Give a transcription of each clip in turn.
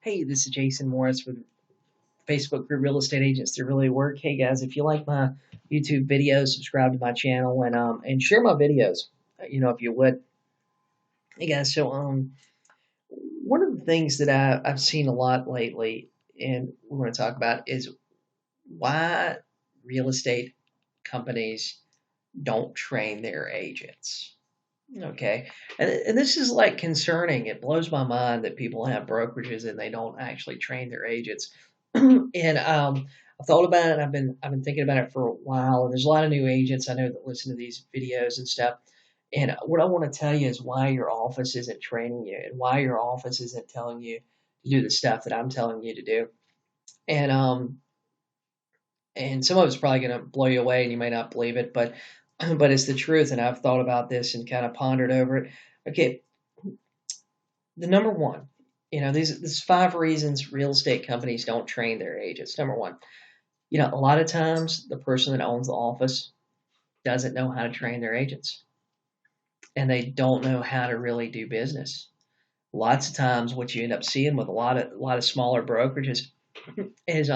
Hey, this is Jason Morris with Facebook group Real Estate Agents That Really Work. Hey guys, if you like my YouTube videos, subscribe to my channel and share my videos. If you would. Hey guys, one of the things that I've seen a lot lately, and we want to talk about is why real estate companies don't train their agents. Okay, and this is like concerning. It blows my mind that people have brokerages and they don't actually train their agents. And I've thought about it. And I've been thinking about it for a while. And there's a lot of new agents I know that listen to these videos and stuff. And what I want to tell you is why your office isn't training you, and why your office isn't telling you to do the stuff that I'm telling you to do. And um, and some of it's probably going to blow you away, and you may not believe it, but but it's the truth. And I've thought about this and kind of pondered over it. Okay, the number one, these 5 reasons real estate companies don't train their agents. Number one, a lot of times the person that owns the office doesn't know how to train their agents, and they don't know how to really do business. Lots of times, what you end up seeing with a lot of smaller brokerages is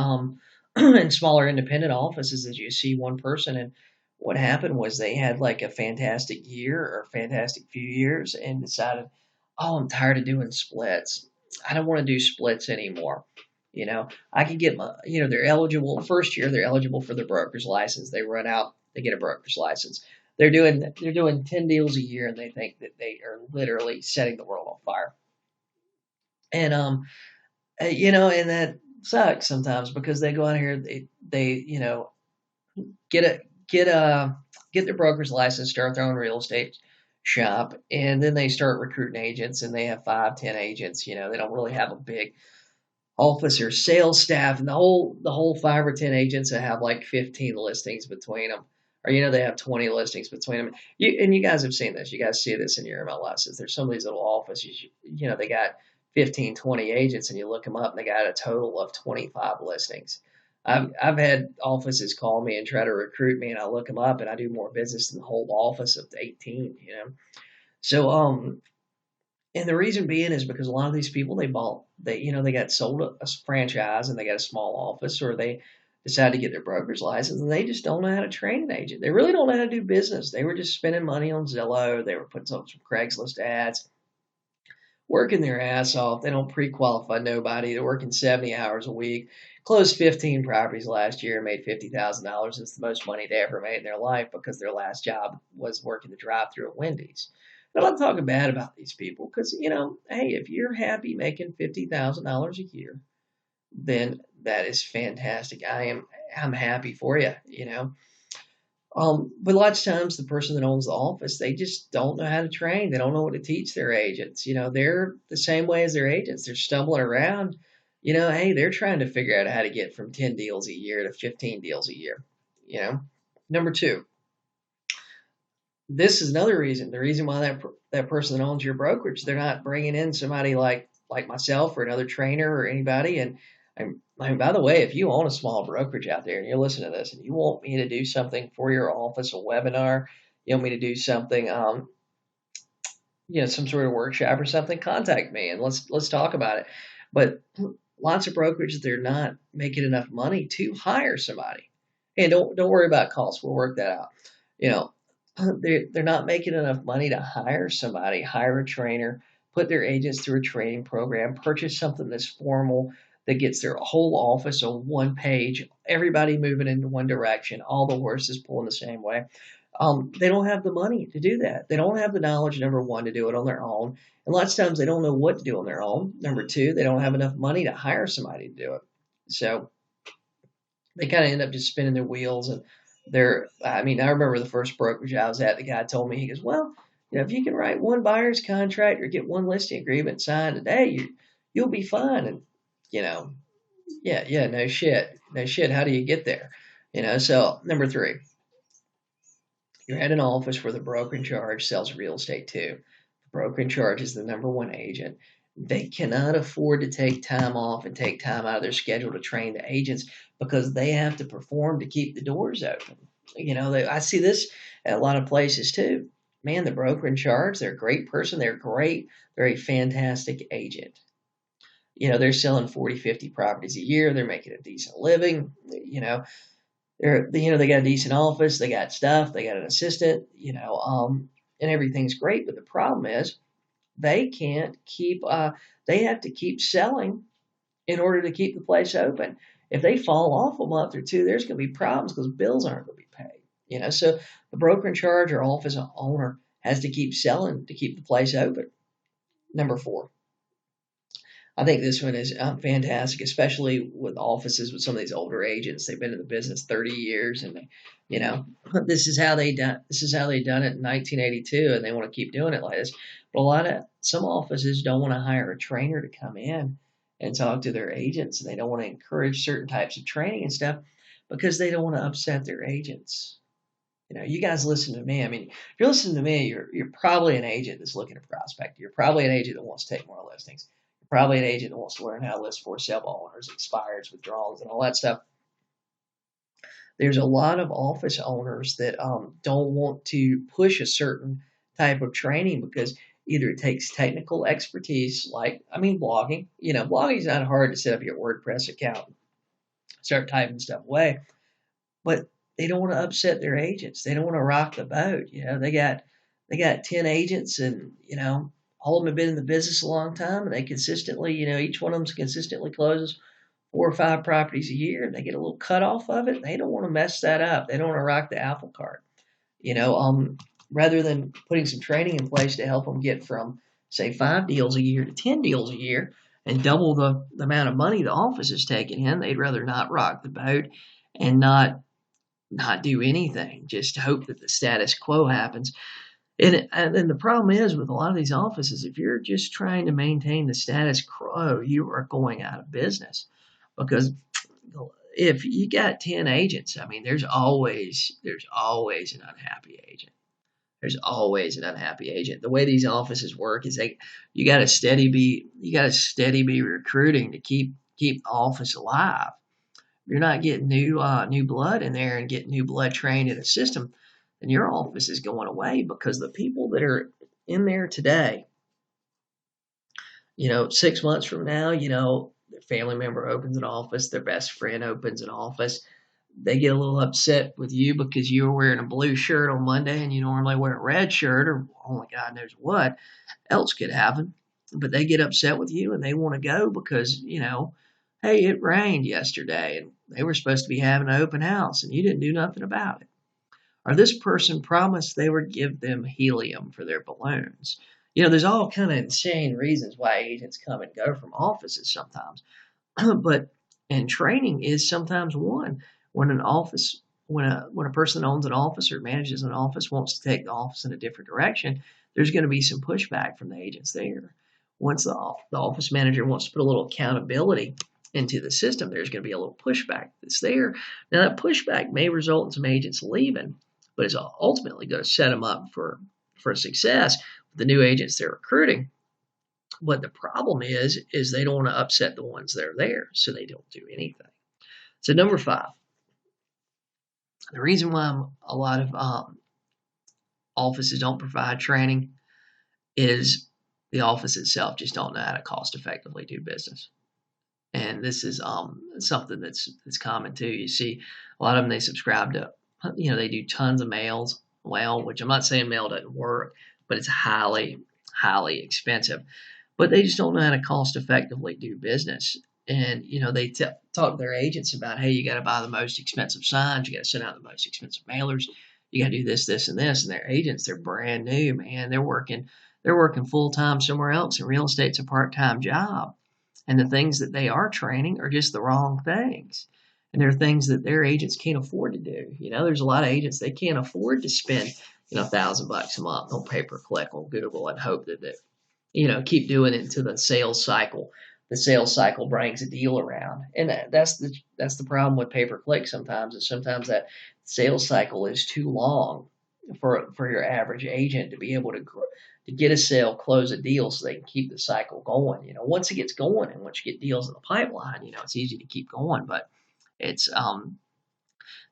in smaller independent offices is you see one person, and what happened was they had like a fantastic year or fantastic few years and decided, oh, I'm tired of doing splits. I don't want to do splits anymore. I can get they're eligible first year, they're eligible for the broker's license. They run out, they get a broker's license. They're doing 10 deals a year, and they think that they are literally setting the world on fire. And that sucks sometimes because they go out here, they get a get a get their broker's license, start their own real estate shop, and then they start recruiting agents, and they have 5, 10 agents. They don't really have a big office or sales staff, and the whole 5 or 10 agents that have like 15 listings between them. Or they have 20 listings between them. And you guys have seen this. You guys see this in your MLSs. There's some of these little offices. They got 15, 20 agents, and you look them up, and they got a total of 25 listings. I've had offices call me and try to recruit me, and I look them up, and I do more business than the whole office of 18. So and the reason being is because a lot of these people they got sold a franchise, and they got a small office, or they decided to get their broker's license, and they just don't know how to train an agent. They really don't know how to do business. They were just spending money on Zillow. They were putting some Craigslist ads, working their ass off. They don't pre-qualify nobody. They're working 70 hours a week. Closed 15 properties last year and made $50,000. It's the most money they ever made in their life because their last job was working the drive-through at Wendy's. And I'm not talking bad about these people because, hey, if you're happy making $50,000 a year, then that is fantastic. I'm happy for you, but lots of times the person that owns the office, they just don't know how to train. They don't know what to teach their agents. They're the same way as their agents. They're stumbling around. Hey, they're trying to figure out how to get from 10 deals a year to 15 deals a year. You know. Number two, this is another reason. The reason why that person that owns your brokerage, they're not bringing in somebody like myself or another trainer or anybody. And by the way, if you own a small brokerage out there and you're listening to this and you want me to do something for your office, a webinar, you want me to do something, some sort of workshop or something, contact me and let's talk about it. But lots of brokerages, they're not making enough money to hire somebody. And don't worry about costs. We'll work that out. You know, they're not making enough money to hire somebody, hire a trainer, put their agents through a training program, purchase something that's formal that gets their whole office on one page, everybody moving in one direction, all the horses pulling the same way. They don't have the money to do that. They don't have the knowledge, number one, to do it on their own. And lots of times they don't know what to do on their own. Number two, they don't have enough money to hire somebody to do it. So they kind of end up just spinning their wheels. And I remember the first brokerage I was at, the guy told me, he goes, well, if you can write one buyer's contract or get one listing agreement signed today, you'll be fine. And, you know, yeah, no shit. No shit. How do you get there? So number three, you're at an office where the broker in charge sells real estate too. The broker in charge is the number one agent. They cannot afford to take time off and take time out of their schedule to train the agents because they have to perform to keep the doors open. I see this at a lot of places too. Man, the broker in charge, they're a great person. They're great. They're a fantastic agent. They're selling 40, 50 properties a year. They're making a decent living. They got a decent office. They got stuff. They got an assistant. And everything's great. But the problem is they can't keep. They have to keep selling in order to keep the place open. If they fall off a month or two, there's going to be problems because bills aren't going to be paid. So the broker in charge or office owner has to keep selling to keep the place open. Number 4. I think this one is fantastic, especially with offices with some of these older agents. They've been in the business 30 years, and this is how they done. This is how they done it in 1982, and they want to keep doing it like this. But some offices don't want to hire a trainer to come in and talk to their agents, and they don't want to encourage certain types of training and stuff because they don't want to upset their agents. You guys listen to me. I mean, if you're listening to me, you're probably an agent that's looking to prospect. You're probably an agent that wants to take more listings. You're probably an agent that wants to learn how to list for sale by owners, expires, withdrawals, and all that stuff. There's a lot of office owners that don't want to push a certain type of training because either it takes technical expertise, blogging. Blogging is not hard to set up your WordPress account, start typing stuff away, but they don't want to upset their agents. They don't want to rock the boat. They got 10 agents, and all of them have been in the business a long time, and they consistently, each one of them consistently closes 4 or 5 properties a year, and they get a little cut off of it. They don't want to mess that up. They don't want to rock the apple cart. Rather than putting some training in place to help them get from, say, 5 deals a year to 10 deals a year and double the amount of money the office is taking in, they'd rather not rock the boat and not do anything, just hope that the status quo happens. And the problem is with a lot of these offices, if you're just trying to maintain the status quo, you are going out of business. Because if you got 10 agents, I mean, there's always an unhappy agent. There's always an unhappy agent. The way these offices work is you got to steady be recruiting to keep the office alive. You're not getting new blood in there and getting new blood trained in the system, then your office is going away because the people that are in there today, 6 months from now, their family member opens an office, their best friend opens an office. They get a little upset with you because you were wearing a blue shirt on Monday and you normally wear a red shirt, or only God knows what else could happen. But they get upset with you and they want to go because, hey, it rained yesterday and they were supposed to be having an open house and you didn't do nothing about it. Or this person promised they would give them helium for their balloons. There's all kind of insane reasons why agents come and go from offices sometimes. And training is sometimes one. When a person that owns an office or manages an office wants to take the office in a different direction, there's going to be some pushback from the agents there. Once the office manager wants to put a little accountability into the system, there's going to be a little pushback that's there. Now, that pushback may result in some agents leaving, but it's ultimately going to set them up for success with the new agents they're recruiting. But the problem is they don't want to upset the ones that are there, so they don't do anything. So number 5, the reason why a lot of offices don't provide training is the office itself just don't know how to cost effectively do business. And this is something that's common too. You see a lot of them, they subscribe to, they do tons of mails. Well, which I'm not saying mail doesn't work, but it's highly, highly expensive. But they just don't know how to cost effectively do business. And, they talk to their agents about, hey, you got to buy the most expensive signs. You got to send out the most expensive mailers. You got to do this, this, and this. And their agents, they're brand new, man. They're working full time somewhere else. And real estate's a part-time job. And the things that they are training are just the wrong things. And there are things that their agents can't afford to do. There's a lot of agents, they can't afford to spend, $1,000 a month on pay-per-click on Google and hope that keep doing it until the sales cycle. The sales cycle brings a deal around. And that's the problem with pay-per-click sometimes, is sometimes that sales cycle is too long for your average agent to be able to get a sale, close a deal so they can keep the cycle going. Once it gets going and once you get deals in the pipeline, it's easy to keep going, but it's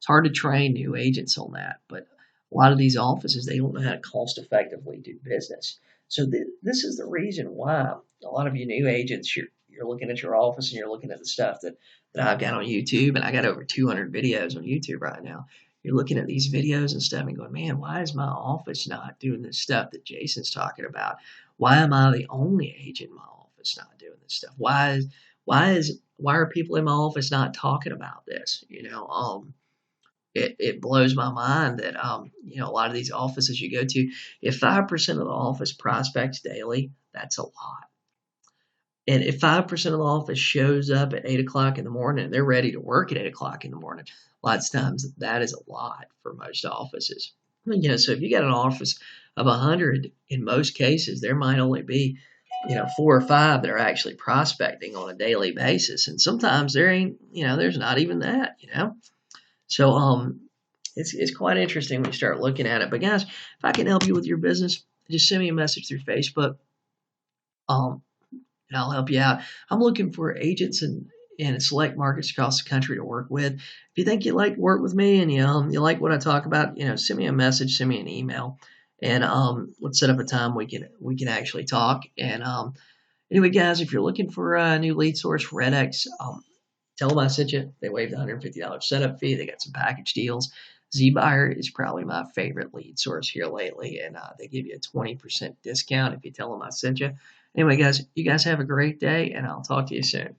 hard to train new agents on that. But a lot of these offices, they don't know how to cost effectively do business. So this is the reason why a lot of you new agents, you're looking at your office and you're looking at the stuff that I've got on YouTube, and I got over 200 videos on YouTube right now. You're looking at these videos and stuff and going, man, why is my office not doing this stuff that Jason's talking about? Why am I the only agent in my office not doing this stuff? Why are people in my office not talking about this? It blows my mind that a lot of these offices you go to, if 5% of the office prospects daily, that's a lot. And if 5% of the office shows up at 8 o'clock in the morning and they're ready to work at 8 o'clock in the morning, lots of times that is a lot for most offices. So if you got an office of 100, in most cases, there might only be, 4 or 5 that are actually prospecting on a daily basis. And sometimes there ain't, there's not even that. So it's quite interesting when you start looking at it. But guys, if I can help you with your business, just send me a message through Facebook. And I'll help you out. I'm looking for agents in select markets across the country to work with. If you think you'd like to work with me and you like what I talk about, send me a message, send me an email, and let's set up a time we can actually talk. And anyway, guys, if you're looking for a new lead source, RedX, tell them I sent you. They waived the $150 setup fee. They got some package deals. ZBuyer is probably my favorite lead source here lately, and they give you a 20% discount if you tell them I sent you. Anyway, guys, you guys have a great day, and I'll talk to you soon.